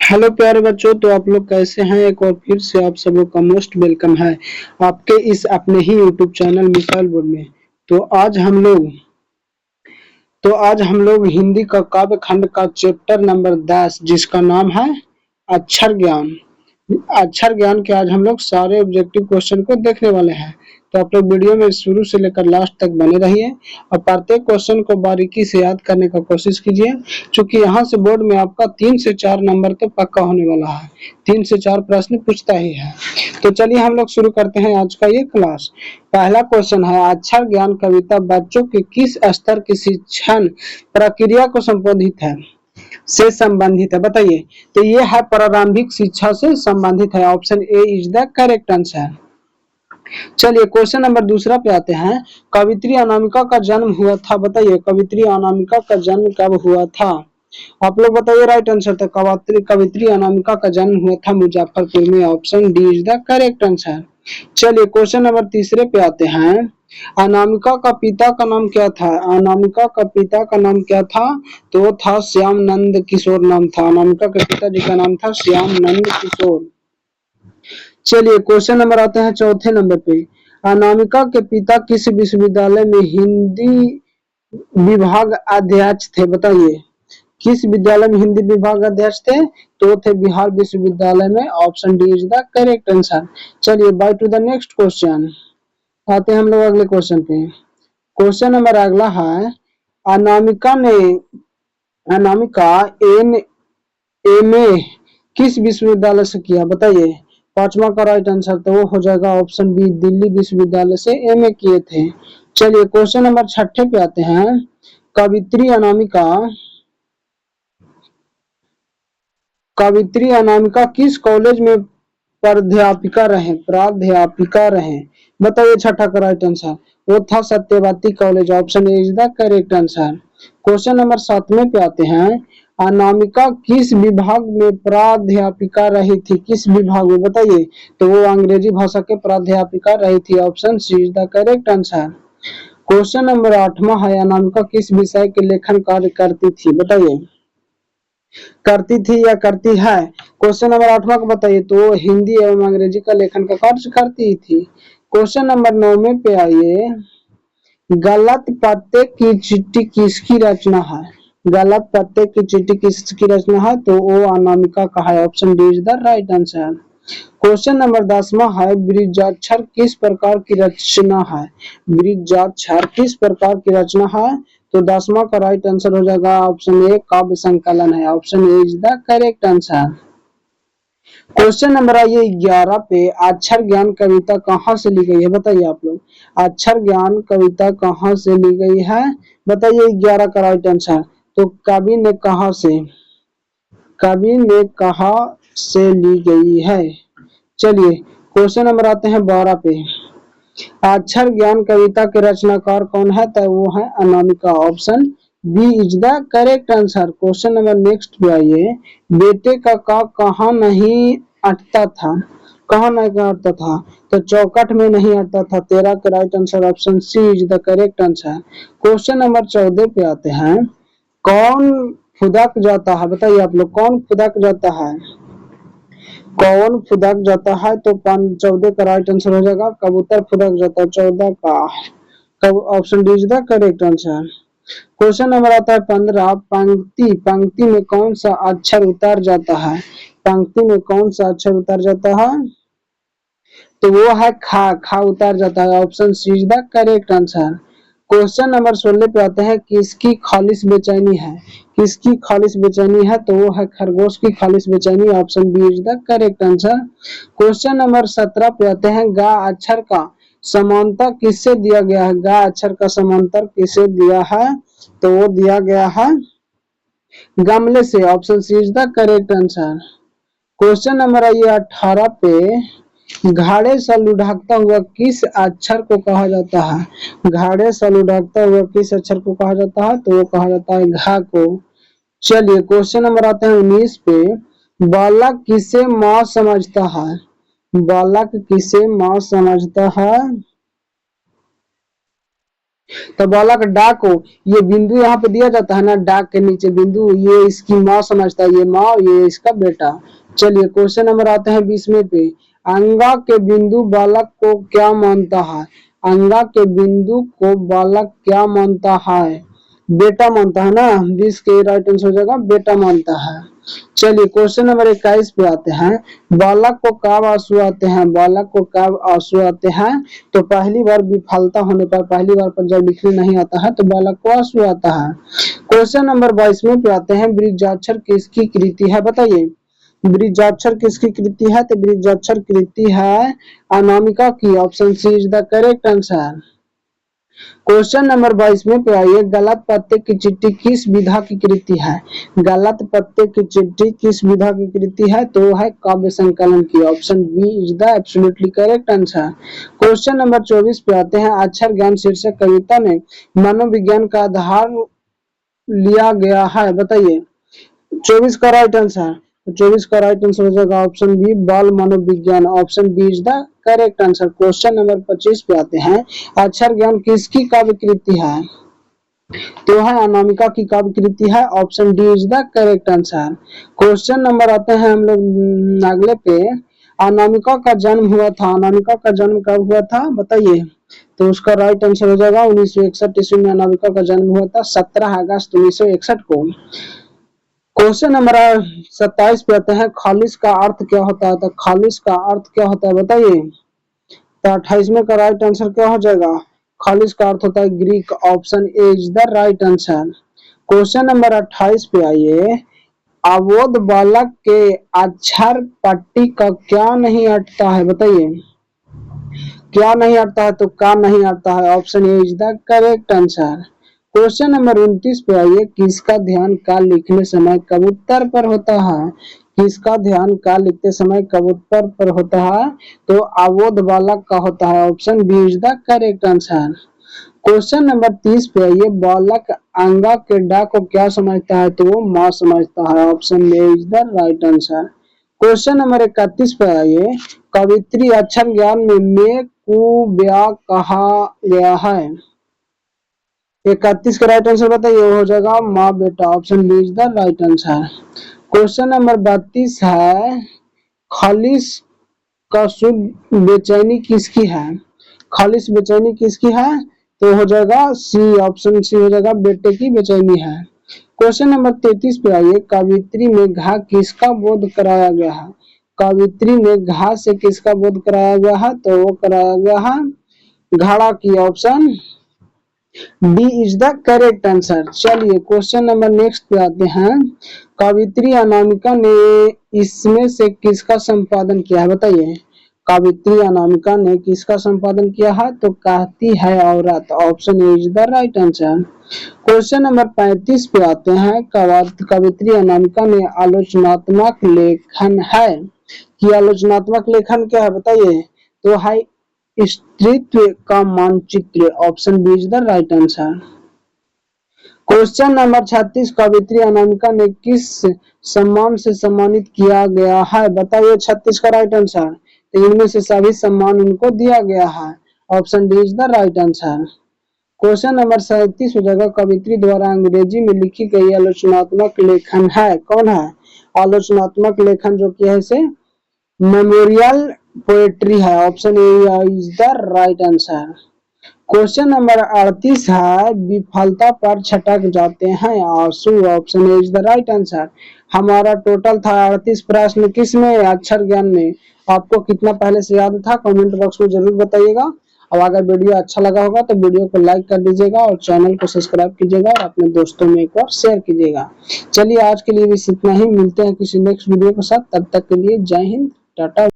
Hello प्यारे बच्चों, तो आप लोग कैसे हैं। एक बार फिर से आप सब लोग का मोस्ट वेलकम है आपके इस अपने ही यूट्यूब चैनल मिसाइल बोर्ड में। तो आज हम लोग हिंदी का काव्य खंड का चैप्टर नंबर 10 जिसका नाम है अक्षर ज्ञान। अक्षर ज्ञान के आज हम लोग सारे ऑब्जेक्टिव क्वेश्चन को देखने वाले हैं। तो आप लोग वीडियो में शुरू से लेकर लास्ट तक बने रहिए और प्रत्येक क्वेश्चन को बारीकी से याद करने का कोशिश कीजिए, क्योंकि यहाँ से बोर्ड में आपका 3 से 4 नंबर तो पक्का होने वाला है। 3 से 4 प्रश्न पूछता ही है। तो चलिए हम लोग शुरू करते हैं आज का ये क्लास। पहला क्वेश्चन है, अक्षर ज्ञान कविता बच्चों के किस स्तर की शिक्षण प्रक्रिया को संबोधित है से संबंधित है, बताइए। तो ये है प्रारंभिक शिक्षा से संबंधित है। Option A is the correct answer. चलिए क्वेश्चन नंबर दूसरा पे आते हैं। कवित्री अनामिका का जन्म हुआ था, बताइए कवित्री अनामिका का जन्म कब हुआ था। आप लोग बताइए राइट आंसर। तो कवित्री अनामिका का जन्म हुआ था मुजफ्फरपुर में। Option D is the correct answer. चलिए क्वेश्चन नंबर तीसरे पे आते हैं। अनामिका का पिता का नाम क्या था। अनामिका का पिता का नाम क्या था। तो वो था श्याम नंद किशोर नाम था। अनामिका के पिताजी का नाम था श्याम नंद किशोर। चलिए क्वेश्चन नंबर आते हैं चौथे नंबर पे। अनामिका के पिता किस विश्वविद्यालय में हिंदी विभाग अध्यक्ष थे, बताइए किस विद्यालय में हिंदी विभाग अध्यक्ष थे। तो थे बिहार विश्वविद्यालय में। Option D is the correct answer. चलिए bye to the next question आते हैं हम लोग अगले क्वेश्चन पे। क्वेश्चन नंबर अगला है, अनामिका एन एम ए किस विश्वविद्यालय से किया, बताइए। पांचवा का राइट आंसर तो वो हो जाएगा ऑप्शन बी, दिल्ली विश्वविद्यालय से एमए किए थे। चलिए क्वेश्चन नंबर छठे पे आते हैं। कवित्री अनामिका किस कॉलेज में प्राध्यापिका रहे, बताइए। छठा का राइट आंसर वो था Satyavati college. Option A is the correct answer. Question number 7 पे आते हैं। अनामिका किस विभाग में प्राध्यापिका रही थी, किस विभाग में, बताइए। तो वो अंग्रेजी भाषा के प्राध्यापिका रही थी। Option C is the correct answer. Question number 8 है, अनामिका किस विषय के लेखन कार्य करती थी, बताइए। करती थी या करती है। क्वेश्चन नंबर 8 को बताइए। तो हिंदी एवं अंग्रेजी का लेखन का कार्य करती थी। क्वेश्चन नंबर 9 पे आइए। गलत पत्ते की चिट्ठी किसकी रचना है। गलत पत्ते की चिट्ठी किसकी रचना है। तो वो अनामिका का है। Option D is the right answer. Question number 10 है, बृहदाक्षर किस प्रकार की रचना है। बृहदाक्षर किस प्रकार की रचना है। तो 10वां का राइट आंसर हो जाएगा ऑप्शन ए, काव्य संकलन है। Option A is the correct answer. Question number आइए 11 पे। अक्षर ज्ञान कविता कहाँ से ली गई है, बताइए आप लोग। अक्षर ज्ञान कविता कहाँ से ली गई है, बताइए। 11 का राइट आंसर तो कवि ने कहा से ली गई है। चलिए क्वेश्चन नंबर आते हैं 12 पे। अक्षर ज्ञान कविता के रचनाकार कौन है। तो वो है Anamika. Option B is the correct answer. Question number next पे आइए। बेटे का कहाँ नहीं अटता था, कहाँ नहीं अटता था। तो चौकट में नहीं अटता था। 13 का right answer option C is the correct answer. Question number 14 पे आते हैं। कौन फुदक जाता है, बताइए आप लोग। कौन फुदक जाता है, कौन फुदक जाता है। तो 14 का राइट आंसर हो जाएगा कबूतर फुदक जाता है। 14 का option D is the correct answer. Question number आता है 15। पंक्ति में कौन सा अक्षर उतर जाता है। पंक्ति में कौन सा अक्षर उतर जाता है। तो वो है खा उतर जाता है। Option C is the correct answer. Question number 16 पे आते हैं। किसकी खालिश बेचैनी है, किसकी खालिश बेचैनी है। तो वो है खरगोश की खालिश बेचैनी। Option B is the correct answer. Question number 17 पे आते हैं। गा अक्षर का समांतर किससे दिया गया है। गा अक्षर का समांतर किससे दिया है। तो वो दिया गया है गमले से। Option C is the correct answer. Question number आइए 18 पे। घाड़े से लुढ़कता हुआ किस अक्षर को कहा जाता है। घाड़े से लुढ़कता हुआ किस अक्षर को कहा जाता है। तो वो कहा जाता है घा को। चलिए क्वेश्चन नंबर आते हैं 19 पे। बालक किसे माँ समझता है। बालक किसे माँ समझता है। तो बालक डा को, ये बिंदु यहाँ पे दिया जाता है ना, डा के नीचे बिंदु, ये इसकी माँ समझता है, ये माँ, ये इसका बेटा। चलिए क्वेश्चन नंबर आते हैं 20वें पे। अंगा के बिंदु बालक को क्या मानता है? अंगा के बिंदु को बालक क्या मानता है? बेटा मानता है ना, 20 के राइट आंसर हो जाएगा बेटा मानता है। चलिए क्वेश्चन नंबर 21 पे आते हैं। बालक को कब आंसू आते हैं? बालक को कब आंसू आते हैं? तो पहली बार विफलता होने पर, पहली बार पर जब लिखने नहीं आता है तो बालक को आंसू आता है। क्वेश्चन नंबर 22 पे आते हैं। वृक्षाक्षर किसकी कृति है? बताइए, वृक्षाक्षर किसकी कृति है? तो वृक्षाक्षर कृति है अनामिका की। Option C is the correct answer. Question number 22 में पे आइए। गलत पत्ते की चिट्ठी किस विधा की कृति है? गलत पत्ते की चिट्ठी किस विधा की कृति है? तो है काव्य संकलन की। Option B is the absolutely correct answer. Question number 24 पे आते हैं। अक्षर ज्ञान शीर्षक कविता में मनोविज्ञान का आधार लिया गया है। बताइए 24 का राइट आंसर। तो 24 का राइट आंसर हो जाएगा ऑप्शन बी, बाल मनोविज्ञान। Option B is the correct answer. Question number 25 पे आते हैं। अक्षर ज्ञान किसकी काव्य कृति है? तो है अनामिका की काव्य कृति है। Option D is the correct answer. Question number आते हैं हम लोग अगले पे। अनामिका का जन्म हुआ था, अनामिका का जन्म कब हुआ था? बताइए। तो उसका राइट आंसर हो जाएगा 1961 ईस्वी में अनामिका का जन्म हुआ था, 17 अगस्त 1961 को। क्वेश्चन नंबर 27 पे आते हैं। खालिश का अर्थ क्या होता है? तो खालिश का अर्थ क्या होता है बताइए। तो 28वें का राइट आंसर क्या हो जाएगा? खालिश का अर्थ होता है Greek. Option A is the right answer. Question number 28 पे आइए। अबोध बालक के अक्षर पट्टी का क्या नहीं अटता है? बताइए क्या नहीं अटता है? तो का नहीं अटता है। Option A is the correct answer. Question number 29 पे आइए। किसका ध्यान का लिखने समय कबूतर पर होता है? किसका ध्यान का लिखते समय कबूतर पर होता है? तो अबोध बालक का होता है। Option B is the correct answer. Question number 30 पे आइए। बालक अंगा के डा को क्या समझता है? तो वो माँ समझता है। Option A is the right answer. Question number 31 पे आइए। कवित्री अक्षर ज्ञान में कुब्या कहा गया है? 31 का राइट आंसर बताइए, हो जाएगा माँ बेटा। Option B is the right answer. Question number 32 है। खालिश का शुद्ध बेचैनी किसकी है? खालिश बेचैनी किसकी है? तो हो जाएगा सी, ऑप्शन सी हो जाएगा बेटे की बेचैनी है। क्वेश्चन नंबर 33 पे आइए। कवित्री में घा किसका बोध कराया गया है? कवित्री में घा से किसका बोध कराया गया है? तो वो कराया गया है घाड़ा की। Option D is the correct answer. चलिए क्वेश्चन नंबर नेक्स्ट पे आते हैं। कवित्री अनामिका ने इसमें से किसका संपादन किया है? बताइए कवित्री अनामिका ने किसका संपादन किया है? तो कहती है औरत। Option A is the right answer. Question number 35 पे आते हैं। कवित्री अनामिका ने आलोचनात्मक लेखन है कि आलोचनात्मक लेखन क्या है? बताइए। तो है स्त्रीत्व का मानचित्र। Option B is the right answer. Question number 36। कवित्री अनामिका ने किस सम्मान से सम्मानित किया गया है? बताइए 36 का राइट आंसर। तो इनमें से सभी सम्मान उनको दिया गया है। Option D is the right answer. Question number 37 हो जाएगा। कवित्री द्वारा अंग्रेजी में लिखी गई आलोचनात्मक लेखन है, कौन है? आलोचनात्मक लेखन जो किया है इसे मेमोरियल पोएट्री है। Option A is the right answer. Question number 38 है। विफलता पर छटक जाते हैं आंसू। Option A is the right answer. हमारा टोटल था 38 प्रश्न, किस में? अक्षर ज्ञान में। आपको कितना पहले से याद था कमेंट बॉक्स में जरूर बताइएगा। और अगर वीडियो अच्छा लगा होगा तो वीडियो को लाइक कर दीजिएगा और चैनल को सब्सक्राइब कीजिएगा और अपने दोस्तों में एक बार शेयर कीजिएगा। चलिए आज के लिए बस इतना ही, मिलते हैं किसी नेक्स्ट वीडियो के साथ। तब तक के लिए जय हिंद, टाटा।